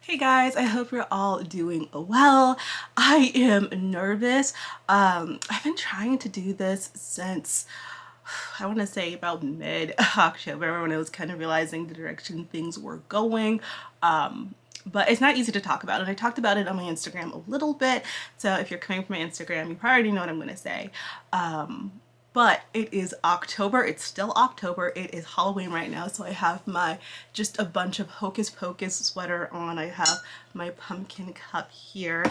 Hey guys, I hope you're all doing well. I am nervous. I've been trying to do this since I want to say about mid-October when I was kind of realizing the direction things were going. But it's not easy to talk about. And I talked about it on my Instagram a little bit. So if you're coming from my Instagram, you probably already know what I'm going to say. But it is October. It's still October. It is Halloween right now. So I have my just a bunch of Hocus Pocus sweater on. I have my pumpkin cup here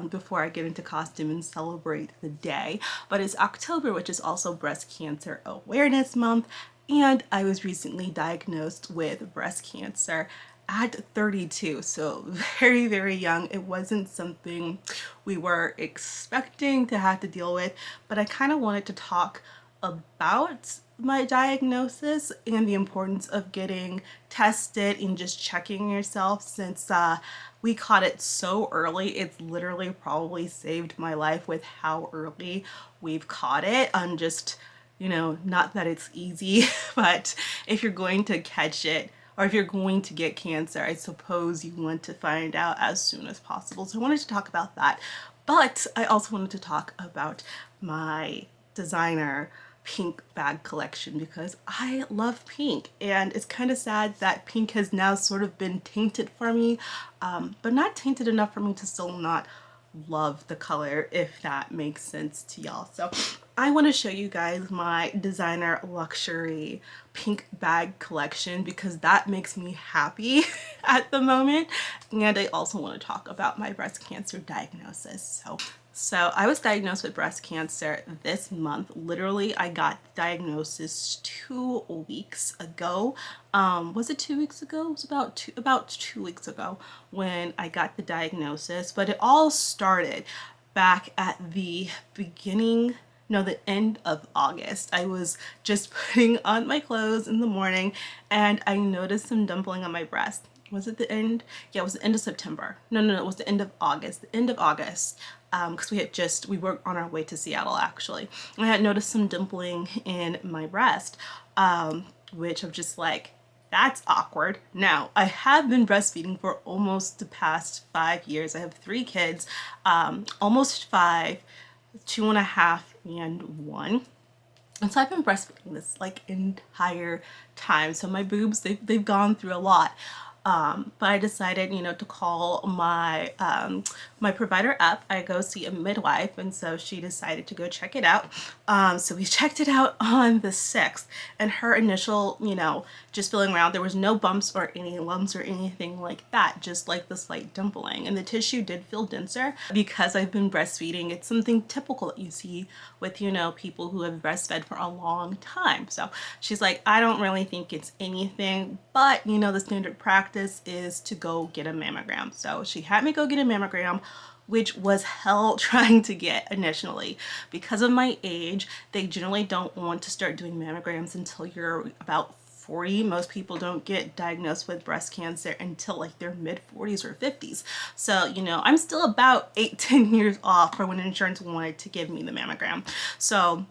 before I get into costume and celebrate the day. But it's October, which is also Breast Cancer Awareness Month. And I was recently diagnosed with breast cancer at 32, so very, very young. It wasn't something we were expecting to have to deal with, but I kind of wanted to talk about my diagnosis and the importance of getting tested and just checking yourself since we caught it so early. It's literally probably saved my life with how early we've caught it. Just, not that it's easy, but if you're going to catch it, or if you're going to get cancer, I suppose you want to find out as soon as possible. So I wanted to talk about that. But I also wanted to talk about my designer pink bag collection because I love pink, and it's kind of sad that pink has now sort of been tainted for me, but not tainted enough for me to still not love the color, if that makes sense to y'all. So I want to show you guys my designer luxury pink bag collection because that makes me happy at the moment. And I also want to talk about my breast cancer diagnosis. So I was diagnosed with breast cancer this month. Literally, I got the diagnosis 2 weeks ago. Was it 2 weeks ago? It was about 2 weeks ago when I got the diagnosis. But it all started back at the end of August. I was just putting on my clothes in the morning and I noticed some dumpling on my breast. Was it the end? Yeah, it was the end of September. No, it was the end of August. The end of August. Because we were on our way to Seattle actually. And I had noticed some dimpling in my breast, which I'm just like, that's awkward. Now, I have been breastfeeding for almost the past 5 years. I have 3 kids, almost 5, 2.5, and 1. And so I've been breastfeeding this like entire time. So my boobs, they've gone through a lot. But I decided, to call my my provider up. I go see a midwife, and so she decided to go check it out. So we checked it out on the 6th, and her initial, just feeling around, there was no bumps or any lumps or anything like that, just like the slight dimpling. And the tissue did feel denser because I've been breastfeeding. It's something typical that you see with, people who have breastfed for a long time. So she's like, I don't really think it's anything, but, the standard practice is to go get a mammogram. So she had me go get a mammogram, which was hell trying to get initially. Because of my age, they generally don't want to start doing mammograms until you're about 40. Most people don't get diagnosed with breast cancer until like their mid 40s or 50s. So, I'm still about 8-10 years off for when insurance wanted to give me the mammogram. So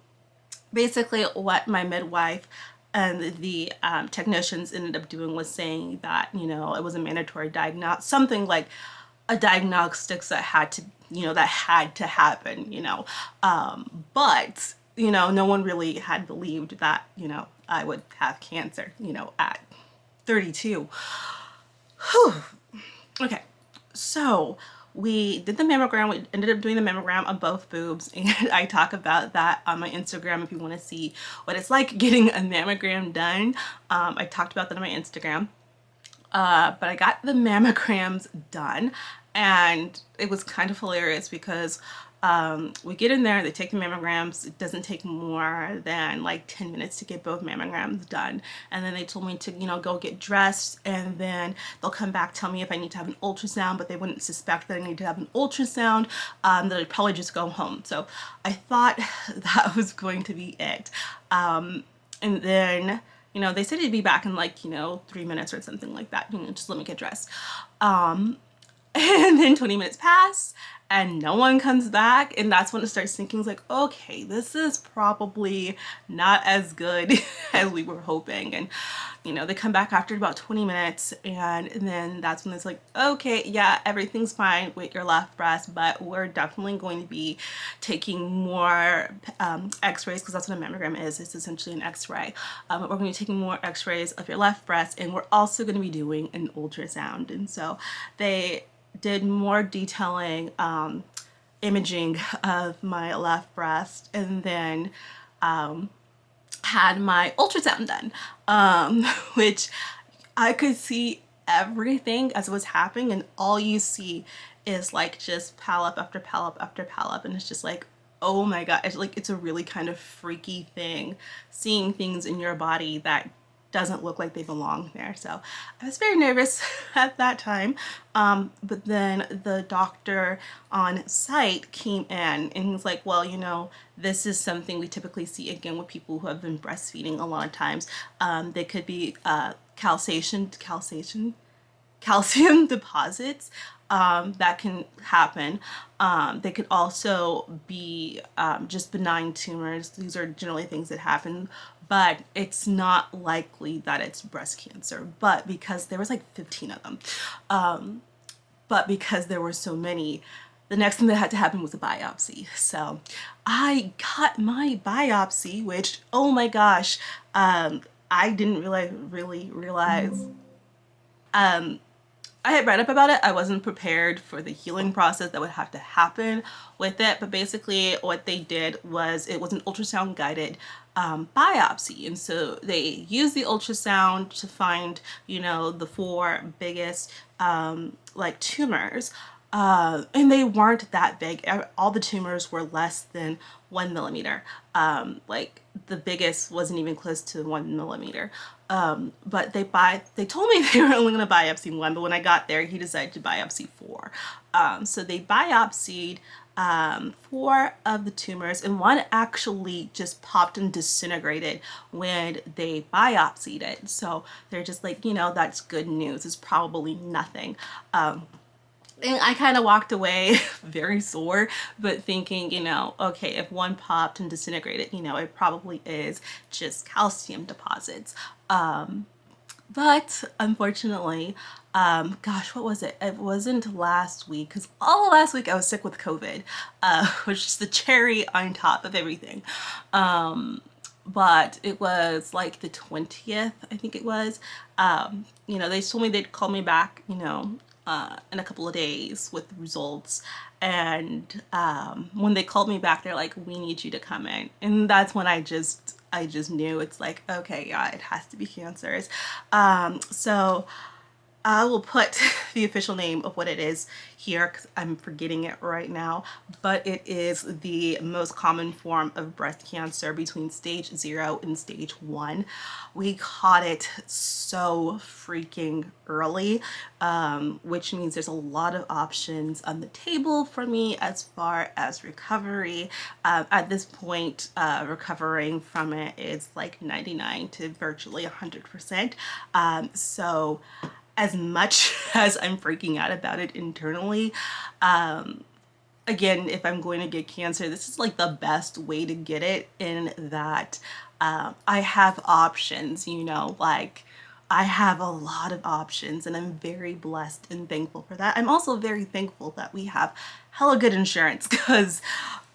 basically what my midwife and the technicians ended up doing was saying that, it was a mandatory diagnosis, something like a diagnostics that had to happen, but, no one really had believed that, I would have cancer, at 32. Whew. Okay, so we did the mammogram. We ended up doing the mammogram on both boobs, and I talk about that on my Instagram if you want to see what it's like getting a mammogram done. I talked about that on my Instagram. But I got the mammograms done, and it was kind of hilarious because we get in there, they take the mammograms. It doesn't take more than like 10 minutes to get both mammograms done. And then they told me to, go get dressed, and then they'll come back, tell me if I need to have an ultrasound, but they wouldn't suspect that I need to have an ultrasound, that I'd probably just go home. So I thought that was going to be it. And then, they said he'd be back in like, 3 minutes or something like that. Just let me get dressed. And then 20 minutes pass, and no one comes back, and that's when it starts thinking like, okay, this is probably not as good as we were hoping. And they come back after about 20 minutes, and then that's when it's like, okay, yeah, everything's fine with your left breast, but we're definitely going to be taking more x-rays, because that's what a mammogram is. It's essentially an x-ray. We're going to be taking more x-rays of your left breast, and we're also going to be doing an ultrasound. And so they did more detailing imaging of my left breast, and then had my ultrasound done, which I could see everything as it was happening, and all you see is like just polyp after polyp after polyp, and it's just like, oh my god, it's a really kind of freaky thing, seeing things in your body that doesn't look like they belong there. So I was very nervous at that time. But then the doctor on site came in and he was like, well, this is something we typically see again with people who have been breastfeeding a lot of times. They could be calcium deposits that can happen. They could also be just benign tumors. These are generally things that happen, but it's not likely that it's breast cancer. But because there was like 15 of them, but because there were so many, the next thing that had to happen was a biopsy. So I got my biopsy, which, oh my gosh, I didn't really realize. I had read up about it. I wasn't prepared for the healing process that would have to happen with it. But basically what they did was, it was an ultrasound guided biopsy. And so they used the ultrasound to find, the 4 biggest like tumors. And they weren't that big. All the tumors were less than 1 millimeter. Like the biggest wasn't even close to 1 millimeter. But they told me they were only going to biopsy 1, but when I got there, he decided to biopsy 4. So they biopsied 4 of the tumors, and 1 actually just popped and disintegrated when they biopsied it. So they're just like, that's good news. It's probably nothing. And I kind of walked away very sore, but thinking, okay, if 1 popped and disintegrated, it probably is just calcium deposits. But unfortunately, gosh, what was it? It wasn't last week, because all of last week I was sick with COVID, which is the cherry on top of everything. But it was like the 20th, I think it was. They told me they'd call me back, in a couple of days with results. And when they called me back, they're like, we need you to come in. And that's when I just knew, it's like, okay, yeah, it has to be cancers. So I will put the official name of what it is here, because I'm forgetting it right now, but it is the most common form of breast cancer between stage 0 and stage 1. We caught it so freaking early, which means there's a lot of options on the table for me as far as recovery. At this point, recovering from it is like 99 to virtually 100%. So as much as I'm freaking out about it internally, again, if I'm going to get cancer, this is like the best way to get it, in that I have options, like I have a lot of options, and I'm very blessed and thankful for that. I'm also very thankful that we have hella good insurance, because,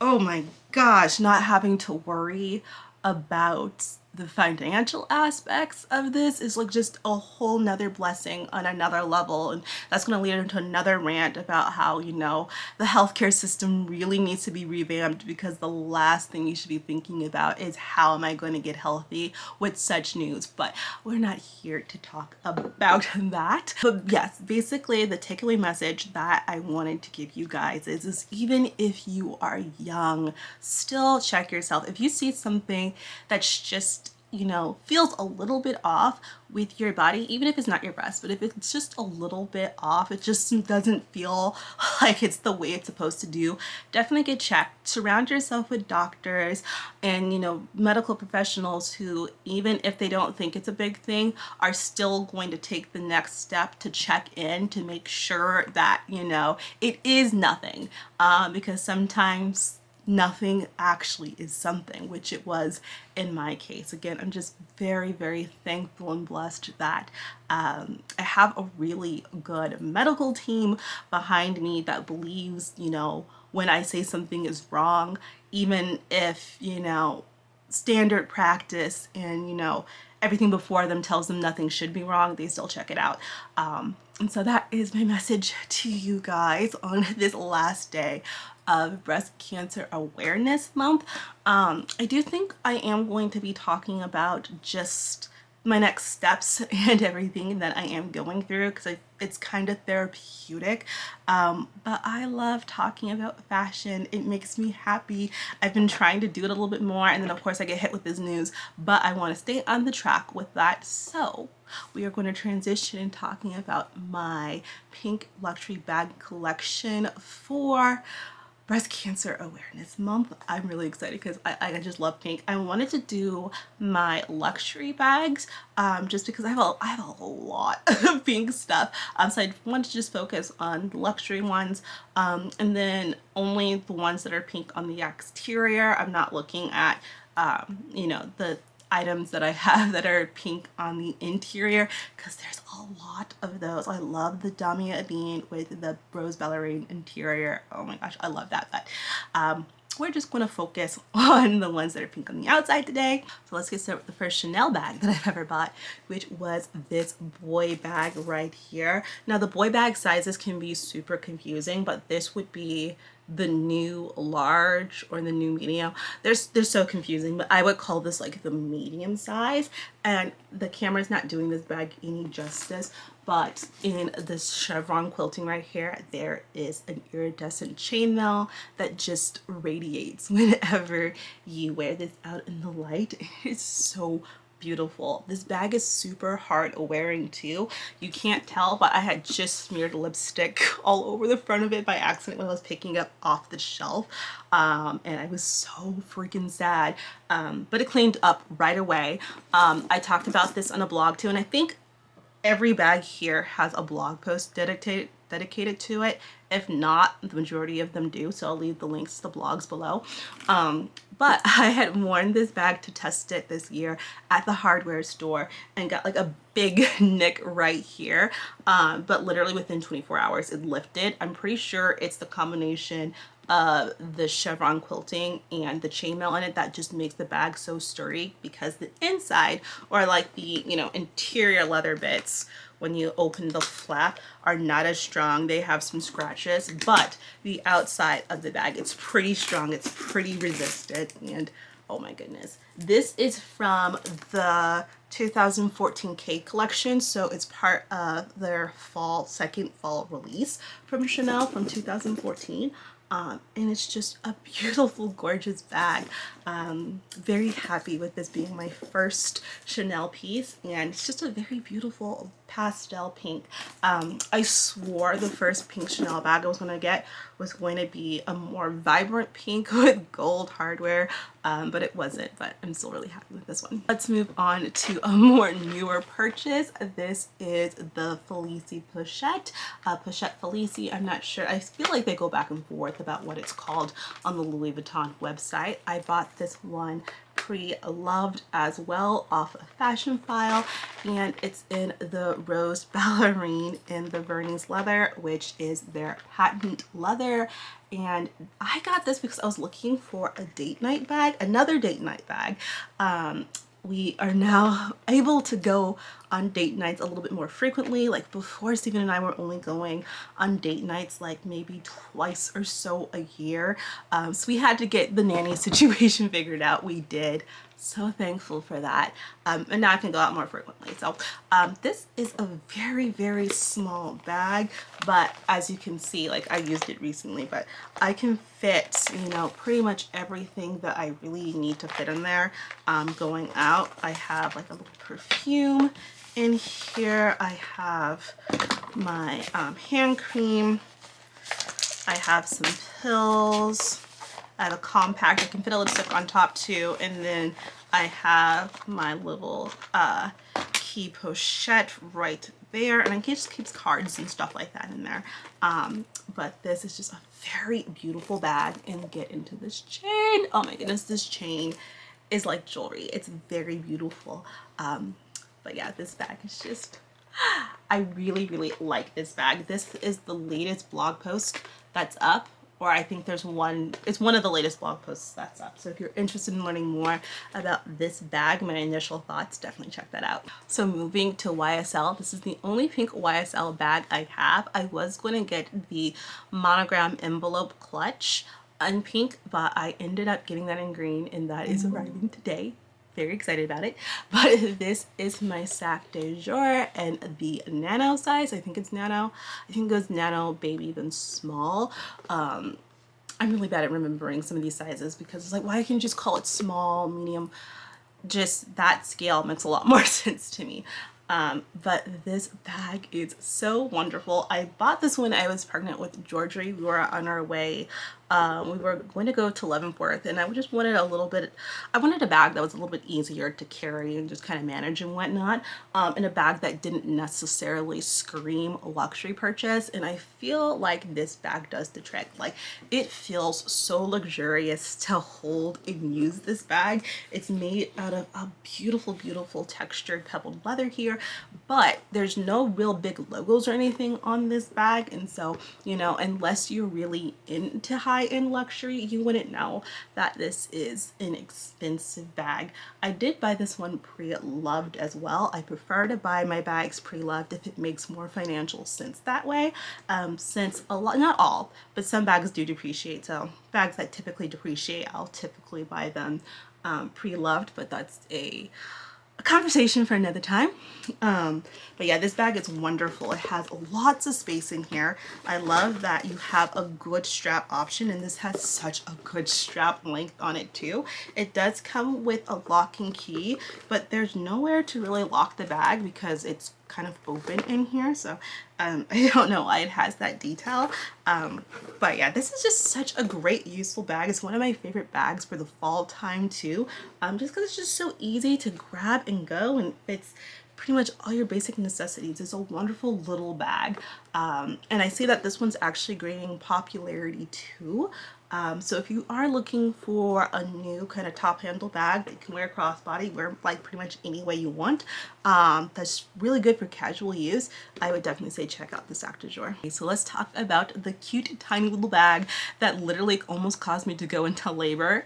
oh my gosh, not having to worry about the financial aspects of this is like just a whole nother blessing on another level. And that's going to lead into another rant about how, the healthcare system really needs to be revamped, because the last thing you should be thinking about is how am I going to get healthy with such news. But we're not here to talk about that. But yes, basically the takeaway message that I wanted to give you guys is even if you are young, still check yourself. If you see something that's just you know, feels a little bit off with your body, even if it's not your breast, but if it's just a little bit off, it just doesn't feel like it's the way it's supposed to do, definitely get checked. Surround yourself with doctors and, you know, medical professionals who, even if they don't think it's a big thing, are still going to take the next step to check in to make sure that, you know, it is nothing. Because sometimes nothing actually is something, which it was in my case. Again, I'm just very, very thankful and blessed that I have a really good medical team behind me that believes, you know, when I say something is wrong, even if, you know, standard practice and, you know, everything before them tells them nothing should be wrong, they still check it out. And so that is my message to you guys on this last day of Breast Cancer Awareness Month. I do think I am going to be talking about just my next steps and everything that I am going through, because it's kind of therapeutic. But I love talking about fashion. It makes me happy. I've been trying to do it a little bit more, and then of course I get hit with this news, but I want to stay on the track with that. So we are going to transition in talking about my pink luxury bag collection for Breast Cancer Awareness Month. I'm really excited because I just love pink. I wanted to do my luxury bags just because I have a lot of pink stuff. So I wanted to just focus on the luxury ones, and then only the ones that are pink on the exterior. I'm not looking at you know, the items that I have that are pink on the interior, because there's a lot of those. I love the Damia Bean with the rose ballerine interior. Oh my gosh, I love that. But we're just going to focus on the ones that are pink on the outside today. So let's get started with the first Chanel bag that I've ever bought, which was this boy bag right here. Now the boy bag sizes can be super confusing, but this would be the new large or the new medium. They're so confusing, but I would call this like the medium size, and the camera's not doing this bag any justice. But in this chevron quilting right here, there is an iridescent chainmail that just radiates whenever you wear this out in the light. It's so beautiful. This bag is super hard wearing too. You can't tell, but I had just smeared lipstick all over the front of it by accident when I was picking up off the shelf, and I was so freaking sad, but it cleaned up right away. I talked about this on a blog too, and I think every bag here has a blog post dedicated to it. If not, the majority of them do, so I'll leave the links to the blogs below. But I had worn this bag to test it this year at the hardware store and got like a big nick right here, but literally within 24 hours it lifted. I'm pretty sure it's the combination of the chevron quilting and the chainmail in it that just makes the bag so sturdy, because the inside, or like the, you know, interior leather bits, when you open the flap, are not as strong. They have some scratches, but the outside of the bag, it's pretty strong, it's pretty resistant. And oh my goodness, this is from the 2014 K collection, so it's part of their second fall release from Chanel from 2014. And it's just a beautiful, gorgeous bag. Very happy with this being my first Chanel piece, and it's just a very beautiful pastel pink. I swore the first pink Chanel bag I was going to get was going to be a more vibrant pink with gold hardware, but it wasn't. But I'm still really happy with this one. Let's move on to a more newer purchase. This is the Felicie Pochette. Pochette Felicie, I'm not sure. I feel like they go back and forth about what it's called on the Louis Vuitton website. I bought this one pre-loved as well off a fashion file, and it's in the rose ballerine in the Vernys leather, which is their patent leather. And I got this because I was looking for a date night bag, another date night bag. We are now able to go on date nights a little bit more frequently. Like before, Steven and I were only going on date nights like maybe twice or so a year. So we had to get the nanny situation figured out. We did So thankful for that. And now I can go out more frequently. So this is a very, very small bag, but as you can see, like I used it recently, but I can fit, you know, pretty much everything that I really need to fit in there. Going out, I have like a little perfume in here. I have my hand cream. I have some pills. I have a compact. I can fit a lipstick on top too. And then I have my little key pochette right there. And I can just keep cards and stuff like that in there. But this is just a very beautiful bag. And get into this chain. Oh my goodness, this chain is like jewelry. It's very beautiful. But yeah, this bag is just, I really, really like this bag. This is the latest blog post that's up, or I think there's one, it's one of the latest blog posts that's up. So if you're interested in learning more about this bag, my initial thoughts, definitely check that out. So moving to YSL, this is the only pink YSL bag I have. I was going to get the monogram envelope clutch in pink, but I ended up getting that in green, and that is arriving today. Very excited about it. But this is my sac de jour and the nano size. I think it's nano. I think it goes nano, baby, then small. I'm really bad at remembering some of these sizes because it's like, why can't you just call it small, medium? Just that scale makes a lot more sense to me. But this bag is so wonderful. I bought this when I was pregnant with Georgie. We were on our way. We were going to go to Leavenworth, and I just wanted a little bit, I wanted a bag that was a little bit easier to carry and just kind of manage and whatnot, and a bag that didn't necessarily scream luxury purchase. And I feel like this bag does the trick. Like, it feels so luxurious to hold and use this bag. It's made out of a beautiful, beautiful textured pebbled leather here, but there's no real big logos or anything on this bag. And so, you know, unless you're really into high-end luxury, you wouldn't know that this is an expensive bag. I did buy this one pre-loved as well. I prefer to buy my bags pre-loved if it makes more financial sense that way, since a lot, not all, but some bags do depreciate. So bags that typically depreciate, I'll typically buy them pre-loved, but that's a conversation for another time. But yeah, this bag is wonderful. It has lots of space in here. I love that you have a good strap option, and this has such a good strap length on it too. It does come with a locking key, but there's nowhere to really lock the bag because it's kind of open in here. So I don't know why it has that detail. But yeah, this is just such a great useful bag. It's one of my favorite bags for the fall time too, just because it's just so easy to grab and go, and fits pretty much all your basic necessities. It's a wonderful little bag. And I see that this one's actually gaining popularity too. So if you are looking for a new kind of top handle bag that you can wear crossbody, wear like pretty much any way you want, that's really good for casual use, I would definitely say check out the sac de jour. Okay, so let's talk about the cute tiny little bag that literally almost caused me to go into labor.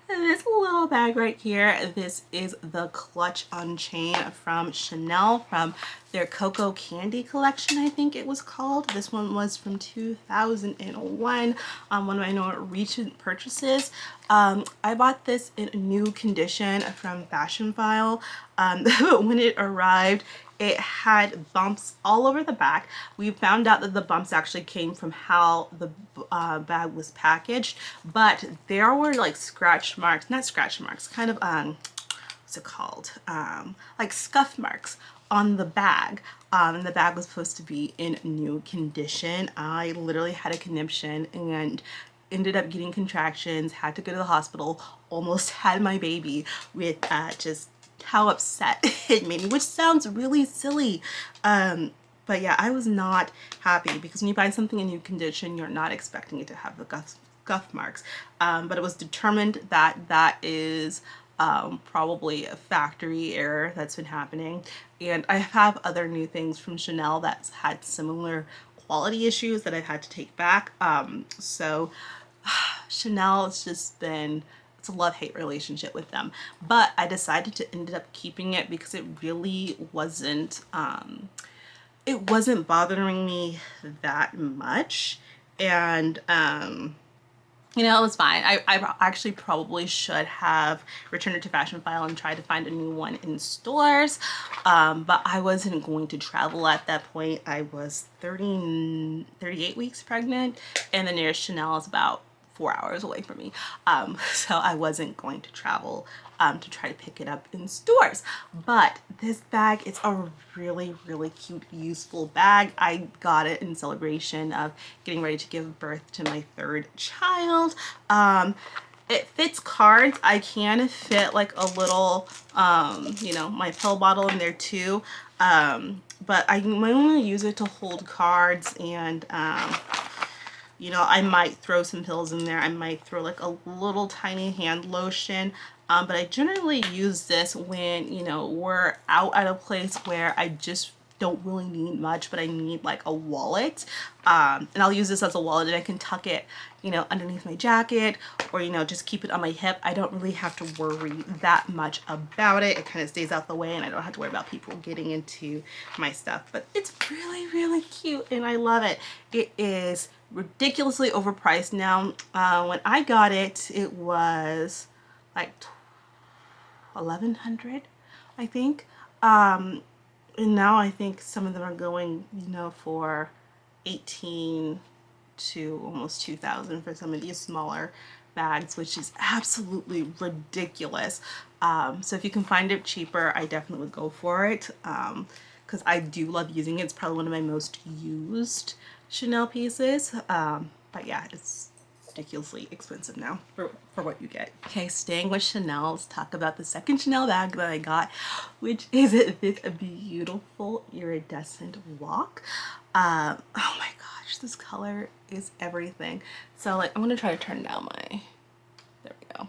This little bag right here, this is the Clutch on Chain from Chanel, from their Cocoa Candy collection, I think it was called. This one was from 2001, one of my more recent purchases. I bought this in new condition from Fashion File. When it arrived, it had bumps all over the back. We found out that the bumps actually came from how the bag was packaged, but there were like scratch marks, not scratch marks, kind of what's it called, like scuff marks on the bag. And the bag was supposed to be in new condition. I literally had a conniption and ended up getting contractions, had to go to the hospital, almost had my baby with just how upset it made me, which sounds really silly. But yeah, I was not happy because when you buy something in new condition, you're not expecting it to have the scuff marks. But it was determined that that is probably a factory error that's been happening. And I have other new things from Chanel that's had similar quality issues that I've had to take back. So Chanel, it's just been, it's a love-hate relationship with them. But I decided to end up keeping it because it really wasn't, it wasn't bothering me that much. And You know, it was fine. I actually probably should have returned it to Fashion File and tried to find a new one in stores. But I wasn't going to travel at that point. I was 38 weeks pregnant, and the nearest Chanel is about 4 hours away from me. So I wasn't going to travel to try to pick it up in stores. But this bag, it's a really, really cute, useful bag. I got it in celebration of getting ready to give birth to my third child. It fits cards. I can fit like a little, you know, my pill bottle in there too. But I mainly use it to hold cards and, you know, I might throw some pills in there. I might throw like a little tiny hand lotion. But I generally use this when, you know, we're out at a place where I just don't really need much, but I need like a wallet. And I'll use this as a wallet, and I can tuck it, you know, underneath my jacket, or, you know, just keep it on my hip. I don't really have to worry that much about it. It kind of stays out the way, and I don't have to worry about people getting into my stuff. But it's really, really cute, and I love it. It is ridiculously overpriced now. When I got it, it was like $1,100, I think. And now I think some of them are going, you know, for 18 to almost 2,000 for some of these smaller bags, which is absolutely ridiculous. So if you can find it cheaper, I definitely would go for it, because I do love using it. It's probably one of my most used Chanel pieces. But yeah, it's ridiculously expensive now for what you get. Okay, staying with Chanel, let's talk about the second Chanel bag that I got, which is this beautiful iridescent walk. Oh my gosh, this color is everything. So like, I'm gonna try to turn down my, there we go.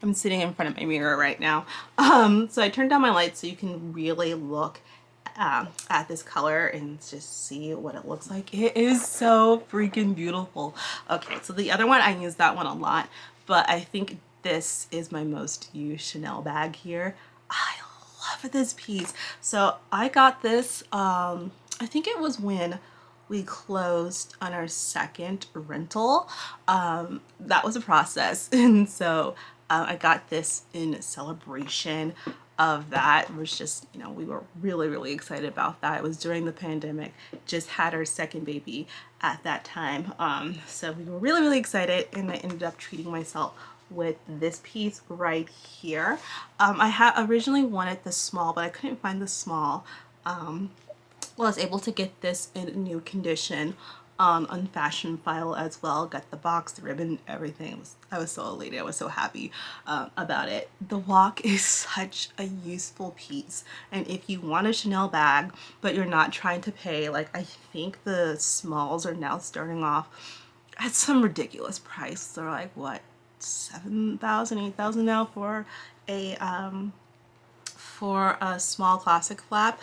I'm sitting in front of my mirror right now. So I turned down my lights so you can really look at this color and just see what it looks like. It is so freaking beautiful. Okay, so the other one, I use that one a lot, but I think this is my most used Chanel bag here. I love this piece. So I got this, I think it was when we closed on our second rental. That was a process. And so I got this in celebration of that. It was just, you know, we were really, really excited about that. It was during the pandemic, just had our second baby at that time. So we were really, really excited, and I ended up treating myself with this piece right here. I had originally wanted the small, but I couldn't find the small. Well, I was able to get this in new condition on Fashion File as well. Got the box, the ribbon, everything. I was so elated. I was so happy about it. The walk is such a useful piece, and if you want a Chanel bag but you're not trying to pay, like, I think the smalls are now starting off at some ridiculous price. They're like, what, 7,000, 8,000 now for a small classic flap.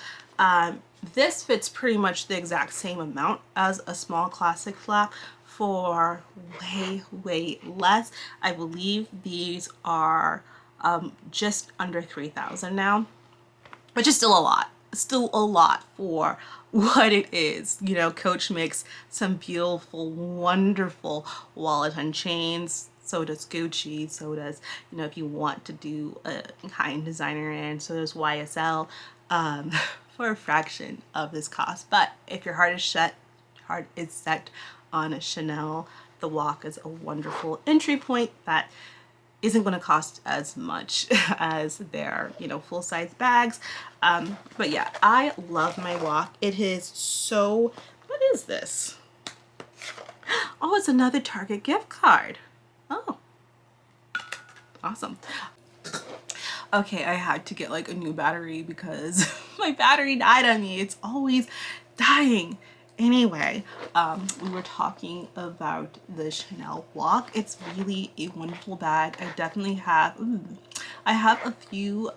This fits pretty much the exact same amount as a small classic flap for way, way less. I believe these are just under 3,000 now, which is still a lot. Still a lot for what it is. You know, Coach makes some beautiful, wonderful wallet and chains. So does Gucci. So does, you know, if you want to do a high-end designer, and so does YSL. For a fraction of this cost. But if your heart is set on a Chanel, the walk is a wonderful entry point that isn't going to cost as much as their, you know, full-size bags. But yeah, I love my walk. It is so, what is this? Oh, it's another Target gift card. Oh, awesome. Okay, I had to get like a new battery because my battery died on me. It's always dying. Anyway, we were talking about the Chanel walk. It's really a wonderful bag. I definitely have, I have a few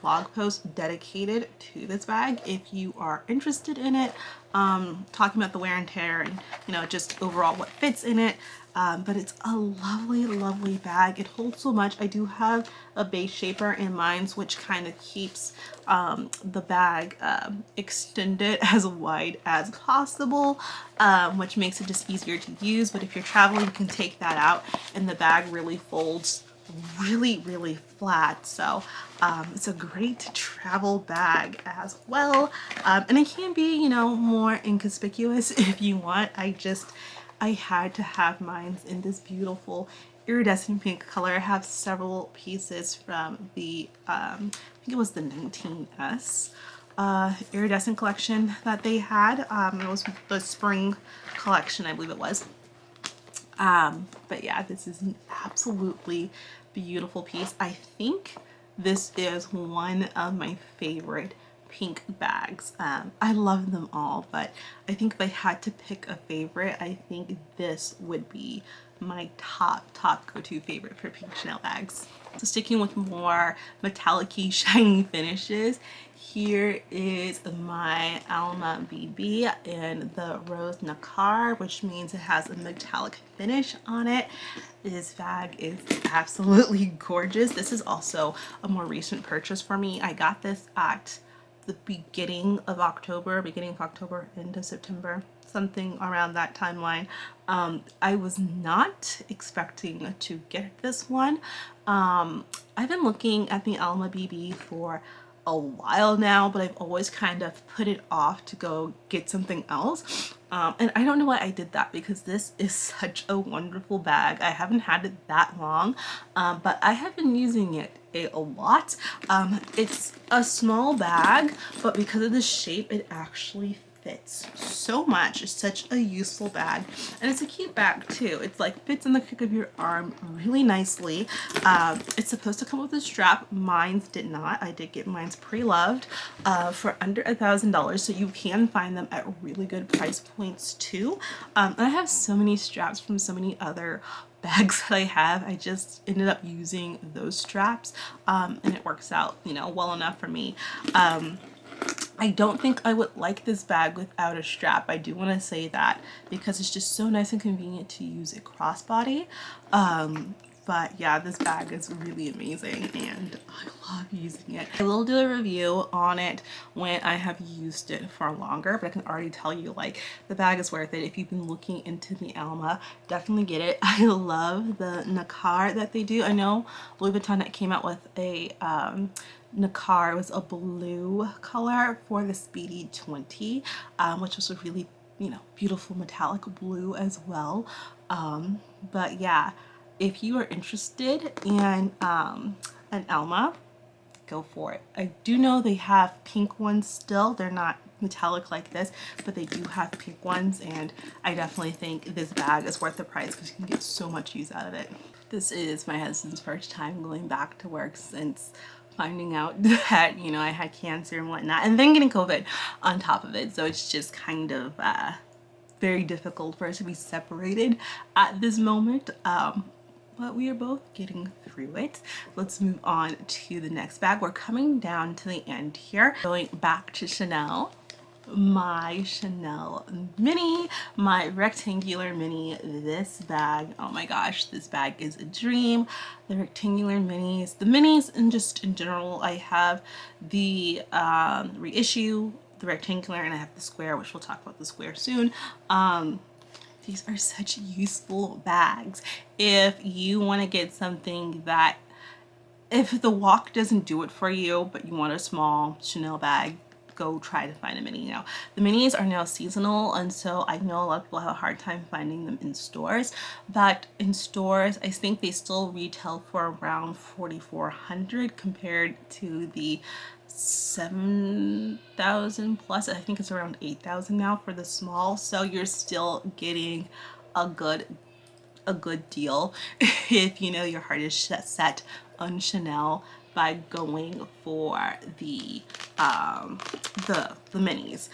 blog posts dedicated to this bag if you are interested in it. talking about the wear and tear and, you know, just overall what fits in it. But it's a lovely, lovely bag. It holds so much. I do have a base shaper in mine, which kind of keeps the bag extended as wide as possible, which makes it just easier to use. But if you're traveling, you can take that out and the bag really folds really flat. So it's a great travel bag as well. And it can be, you know, more inconspicuous if you want. I had to have mine in this beautiful iridescent pink color. I have several pieces from the I think it was the 19S iridescent collection that they had. It was the spring collection, I believe it was. But yeah, this is an absolutely beautiful piece. I think this is one of my favorite pink bags. I love them all, but I think if I had to pick a favorite, I think this would be my top go-to favorite for pink Chanel bags. So sticking with more metallic-y, shiny finishes, here is my Alma BB in the Rose Nacre, which means it has a metallic finish on it. This bag is absolutely gorgeous. This is also a more recent purchase for me. I got this at the beginning of October, end of September, something around that timeline. I was not expecting to get this one. I've been looking at the Alma BB for a while now, but I've always kind of put it off to go get something else. And I don't know why I did that, because this is such a wonderful bag. I haven't had it that long, but I have been using it a lot. It's a small bag, but because of the shape, it actually fits so much. It's such a useful bag, and it's a cute bag too. It's like fits in the crook of your arm really nicely. It's supposed to come with a strap. Mine's did not. I did get mine's pre-loved for under $1,000, so you can find them at really good price points too. And I have so many straps from so many other bags that I have. I just ended up using those straps, and it works out, you know, well enough for me. I don't think I would like this bag without a strap. I do want to say that, because it's just so nice and convenient to use it crossbody. But yeah, this bag is really amazing and I love using it. I will do a review on it when I have used it for longer, but I can already tell you, like, the bag is worth it. If you've been looking into the Alma, definitely get it. I love the Nacre that they do. I know Louis Vuitton came out with a Nacre. It was a blue color for the Speedy 20, which was a really, you know, beautiful metallic blue as well. But yeah, if you are interested in an Alma, go for it. I do know they have pink ones still. They're not metallic like this, but they do have pink ones, and I definitely think this bag is worth the price because you can get so much use out of it. This is my husband's first time going back to work since finding out that, you know, I had cancer and whatnot, and then getting COVID on top of it. So it's just kind of very difficult for us to be separated at this moment. But we are both getting through it. Let's move on to the next bag. We're coming down to the end here. Going back to Chanel. My Chanel mini, my rectangular mini. This bag, oh my gosh, this bag is a dream. The rectangular minis, the minis, and just in general, I have the reissue, the rectangular, and I have the square, which we'll talk about the square soon. These are such useful bags. If you want to get something that, if the walk doesn't do it for you, but you want a small Chanel bag, go try to find a mini. Now, the minis are now seasonal, and so I know a lot of people have a hard time finding them in stores, but in stores, I think they still retail for around $4,400 compared to the 7,000 plus. I think it's around 8,000 now for the small, so you're still getting a good deal if you know your heart is set on Chanel by going for the minis.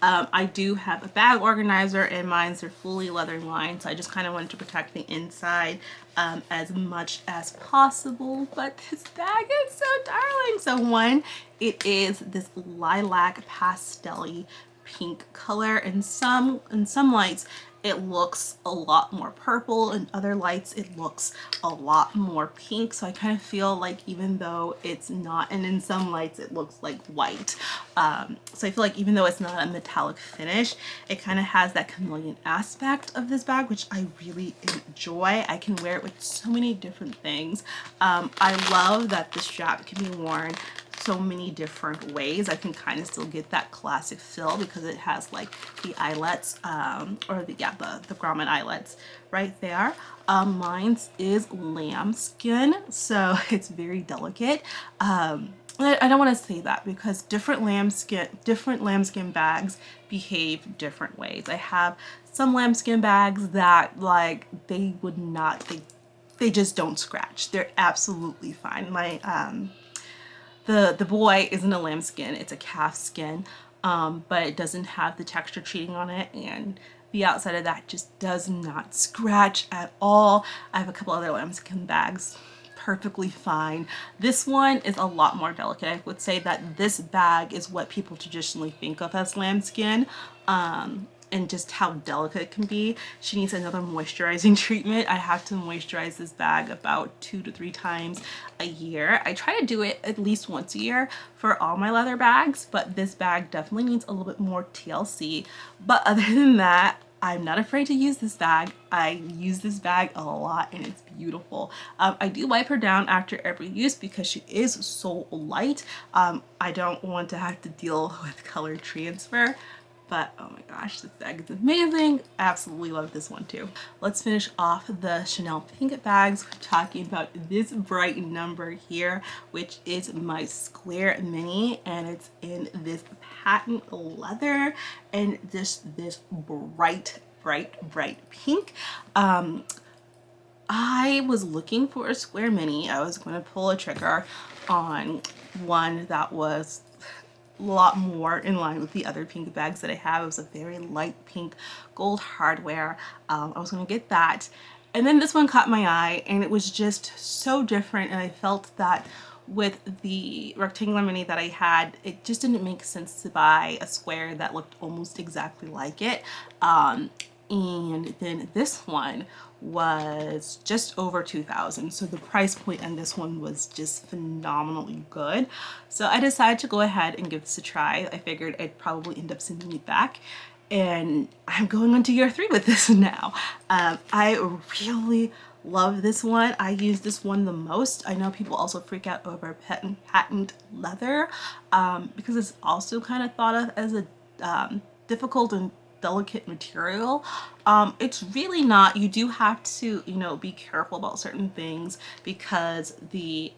I do have a bag organizer, and mine's are fully leather lined, so I just kind of wanted to protect the inside as much as possible. But this bag is so darling. So one, it is this lilac pastel-y pink color. In some lights it looks a lot more purple, in other lights it looks a lot more pink. So I kind of feel like even though it's not, and in some lights it looks like white. So I feel like even though it's not a metallic finish, it kind of has that chameleon aspect of this bag, which I really enjoy. I can wear it with so many different things. I love that the strap can be worn so many different ways. I can kind of still get that classic feel because it has like the eyelets, or the grommet eyelets right there. Mine's is lambskin, so it's very delicate. I don't want to say that because different lambskin bags behave different ways. I have some lambskin bags that like they just don't scratch. They're absolutely fine. My the boy isn't a lambskin, it's a calf skin, but it doesn't have the texture treating on it, and the outside of that just does not scratch at all. I have a couple other lambskin bags, perfectly fine. This one is a lot more delicate. I would say that this bag is what people traditionally think of as lambskin. And just how delicate it can be. She needs another moisturizing treatment. I have to moisturize this bag about 2 to 3 times a year. I try to do it at least once a year for all my leather bags, but this bag definitely needs a little bit more TLC. But other than that, I'm not afraid to use this bag. I use this bag a lot and it's beautiful. I do wipe her down after every use because she is so light. I don't want to have to deal with color transfer. But oh my gosh, this bag is amazing. I absolutely love this one too. Let's finish off the Chanel pink bags. We're talking about this bright number here, which is my square mini, and it's in this patent leather and this bright pink. I was looking for a square mini. I was going to pull a trigger on one that was a lot more in line with the other pink bags that I have. It was a very light pink gold hardware. I was gonna get that, and then this one caught my eye and it was just so different, and I felt that with the rectangular mini that I had, it just didn't make sense to buy a square that looked almost exactly like it. And then this one was just over 2,000, so the price point on this one was just phenomenally good. So I decided to go ahead and give this a try. I figured I'd probably end up sending it back, and I'm going on to year 3 with this now. I really love this one. I use this one the most. I know people also freak out over patent leather because it's also kind of thought of as a difficult and delicate material. It's really not. You do have to, you know, be careful about certain things because the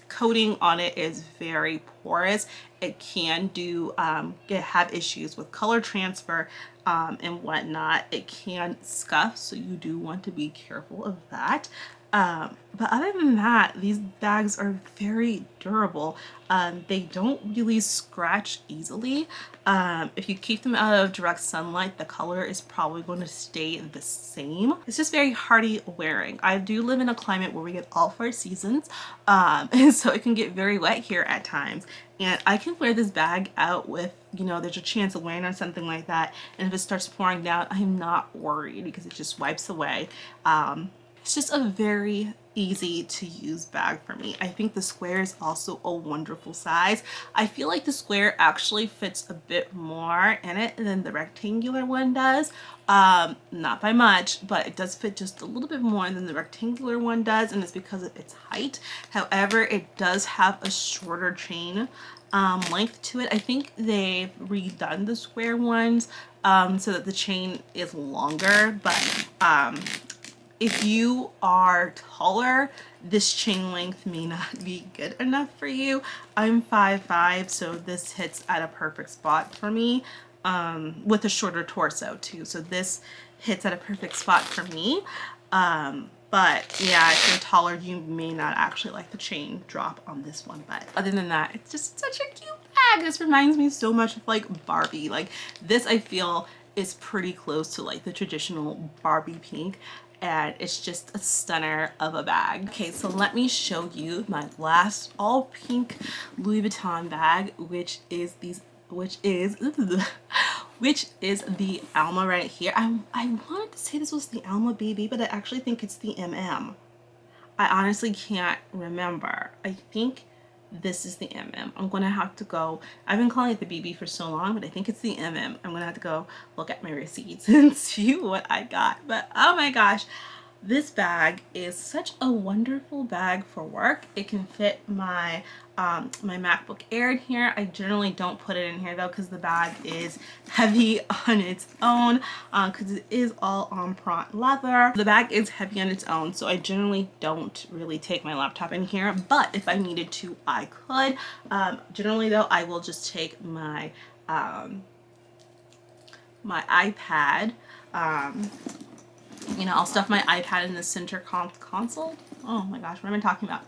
coating on it is very porous. It can do have issues with color transfer and whatnot. It can scuff, so you do want to be careful of that. But other than that, these bags are very durable. They don't really scratch easily. If you keep them out of direct sunlight, the color is probably going to stay the same. It's just very hardy wearing. I do live in a climate where we get all 4 seasons, and so it can get very wet here at times. And I can wear this bag out with, you know, there's a chance of rain or something like that, and if it starts pouring down, I'm not worried because it just wipes away. It's just a very easy to use bag for me. I think the square is also a wonderful size. I feel like the square actually fits a bit more in it than the rectangular one does. Not by much, but it does fit just a little bit more than the rectangular one does, and it's because of its height. However, it does have a shorter chain length to it. I think they've redone the square ones so that the chain is longer, but if you are taller, this chain length may not be good enough for you. I'm 5'5", so this hits at a perfect spot for me, with a shorter torso too. So this hits at a perfect spot for me. But yeah, if you're taller, you may not actually like the chain drop on this one. But other than that, it's just such a cute bag. This reminds me so much of like Barbie. Like this, I feel, is pretty close to like the traditional Barbie pink. And it's just a stunner of a bag. Okay, so let me show you my last all pink Louis Vuitton bag, which is these which is which is the Alma right here. I wanted to say this was the Alma BB, but I actually think it's the MM. I honestly can't remember. I think this is the MM. I'm gonna have to go. I've been calling it the BB for so long, but I think it's the MM. I'm gonna have to go look at my receipts and see what I got. But oh my gosh, this bag is such a wonderful bag for work. It can fit my my MacBook Air in here. I generally don't put it in here though because the bag is heavy on its own because it is all Empreinte leather. The bag is heavy on its own, so I generally don't really take my laptop in here, but if I needed to, I could. Generally though, I will just take my my iPad. You know, I'll stuff my iPad in the center console. Oh my gosh, what am I talking about?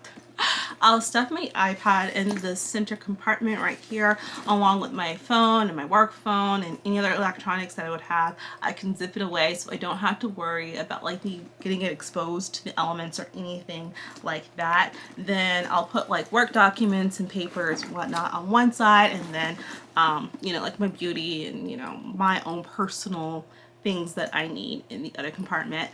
I'll stuff my iPad in the center compartment right here, along with my phone and my work phone and any other electronics that I would have. I can zip it away so I don't have to worry about like getting it exposed to the elements or anything like that. Then I'll put like work documents and papers and whatnot on one side, and then you know, like my beauty and, you know, my own personal things that I need in the other compartment.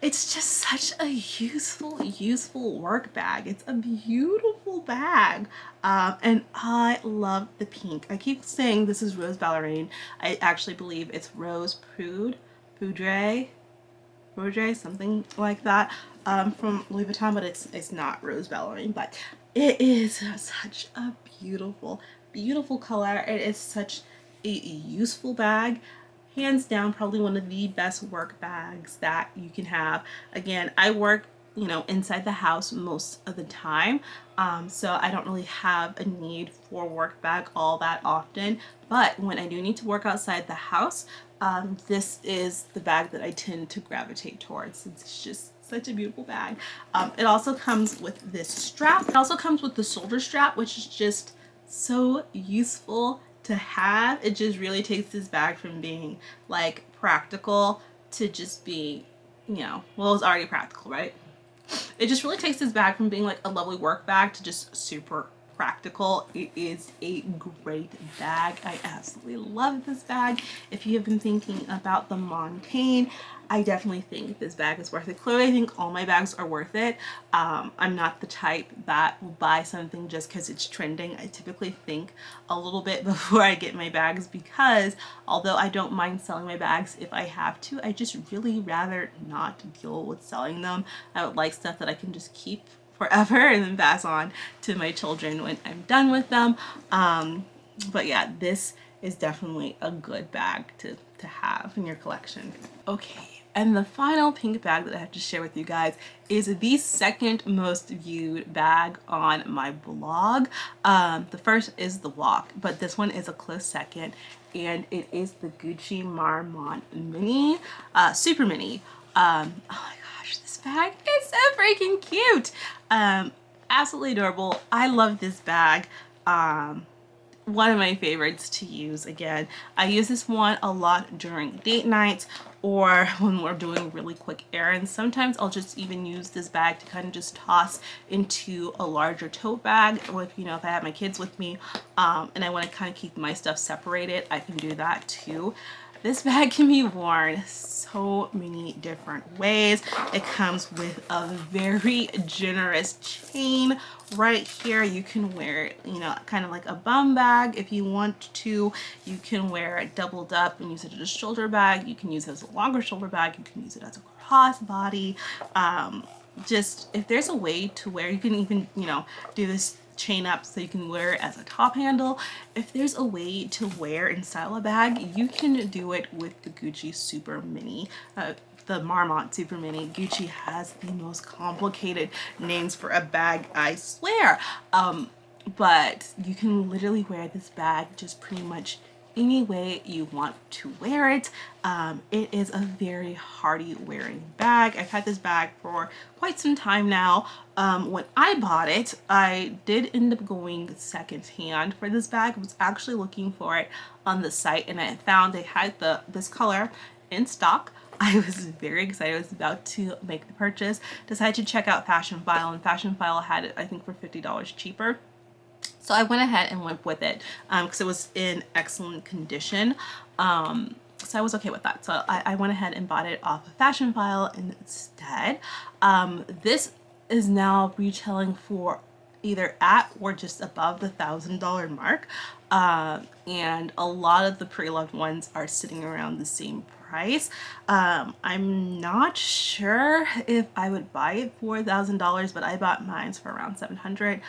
It's just such a useful work bag. It's a beautiful bag. And I love the pink. I keep saying this is Rose Ballerine. I actually believe it's Rose Poudre, something like that, from Louis Vuitton, but it's not Rose Ballerine. But it is such a beautiful color. It is such a useful bag. Hands down, probably one of the best work bags that you can have. Again, I work, you know, inside the house most of the time, so I don't really have a need for a work bag all that often. But when I do need to work outside the house, this is the bag that I tend to gravitate towards. It's just such a beautiful bag. It also comes with this strap. It also comes with the shoulder strap, which is just so useful to have. It just really takes this bag from being like practical to just being, you know, well, it's already practical, right? It just really takes this bag from being like a lovely work bag to just super practical. It is a great bag. I absolutely love this bag. If you have been thinking about the Montaigne, I definitely think this bag is worth it. Clearly, I think all my bags are worth it. I'm not the type that will buy something just because it's trending. I typically think a little bit before I get my bags because although I don't mind selling my bags if I have to, I just really rather not deal with selling them. I would like stuff that I can just keep forever and then pass on to my children when I'm done with them. But yeah, this is definitely a good bag to have in your collection. Okay, and the final pink bag that I have to share with you guys is the second most viewed bag on my blog. The first is the Walk, but this one is a close second, and it is the Gucci Marmont Mini, Super Mini. Oh my gosh, this bag is so freaking cute. Absolutely adorable. I love this bag. One of my favorites to use. Again, I use this one a lot during date nights or when we're doing really quick errands. Sometimes I'll just even use this bag to kind of just toss into a larger tote bag with, you know, if I have my kids with me and I want to kind of keep my stuff separated, I can do that too. This bag can be worn so many different ways. It comes with a very generous chain right here. You can wear it, you know, kind of like a bum bag if you want to. You can wear it doubled up and use it as a shoulder bag. You can use it as a longer shoulder bag. You can use it as a crossbody. Just if there's a way to wear, you can even, you know, do this chain up so you can wear it as a top handle. If there's a way to wear and style a bag, you can do it with the Gucci Super Mini. The Marmont Super Mini. Gucci has the most complicated names for a bag, I swear. But you can literally wear this bag just pretty much any way you want to wear it. It is a very hardy wearing bag. I've had this bag for quite some time now. When I bought it, I did end up going secondhand for this bag. I was actually looking for it on the site and I found they had this color in stock. I was very excited. I was about to make the purchase. Decided to check out Fashion File, and Fashion File had it, I think, for $50 cheaper. So I went ahead and went with it because it was in excellent condition. So I was okay with that. So I went ahead and bought it off of Fashion File instead. This is now retailing for either at or just above the $1,000 mark. And a lot of the pre-loved ones are sitting around the same price. I'm not sure if I would buy it for $1,000, but I bought mine for around $700.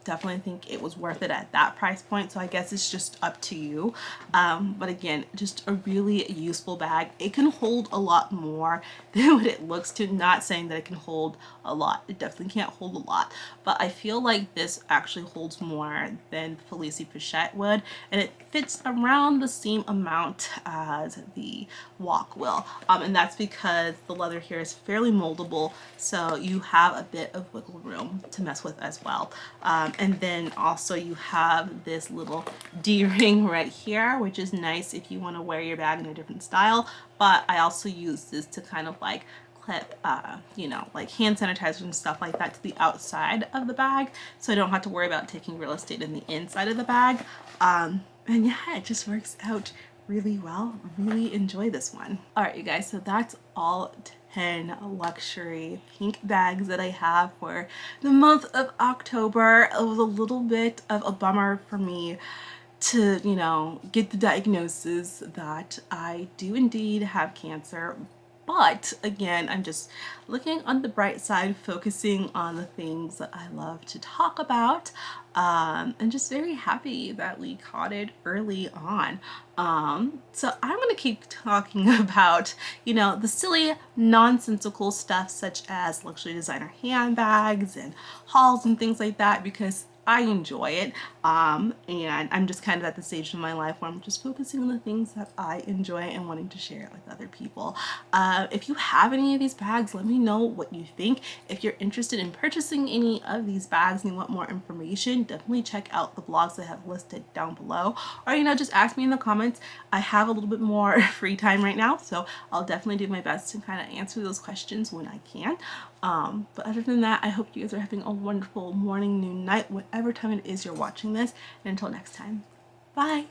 Definitely think it was worth it at that price point. So I guess it's just up to you. But again, just a really useful bag. It can hold a lot more than what it looks to. Not saying that it can hold a lot. It definitely can't hold a lot. But I feel like this actually holds more than Felicie Pochette would. And it fits around the same amount as the Walk will. And that's because the leather here is fairly moldable. So you have a bit of wiggle room to mess with as well. And then also you have this little D-ring right here, which is nice if you want to wear your bag in a different style. But I also use this to kind of like clip, you know, like hand sanitizer and stuff like that to the outside of the bag. So I don't have to worry about taking real estate in the inside of the bag. And yeah, it just works out really well. Really enjoy this one. All right, you guys, so that's all 10 luxury pink bags that I have for the month of October. It was a little bit of a bummer for me to, you know, get the diagnosis that I do indeed have cancer. But again, I'm just looking on the bright side, focusing on the things that I love to talk about, and just very happy that we caught it early on. So I'm going to keep talking about, you know, the silly, nonsensical stuff such as luxury designer handbags and hauls and things like that, because I enjoy it, and I'm just kind of at the stage in my life where I'm just focusing on the things that I enjoy and wanting to share it with other people. If you have any of these bags, let me know what you think. If you're interested in purchasing any of these bags and you want more information, definitely check out the blogs I have listed down below, or, you know, just ask me in the comments. I have a little bit more free time right now, so I'll definitely do my best to kind of answer those questions when I can. But other than that, I hope you guys are having a wonderful morning, noon, night, whatever time it is you're watching this. And until next time, bye.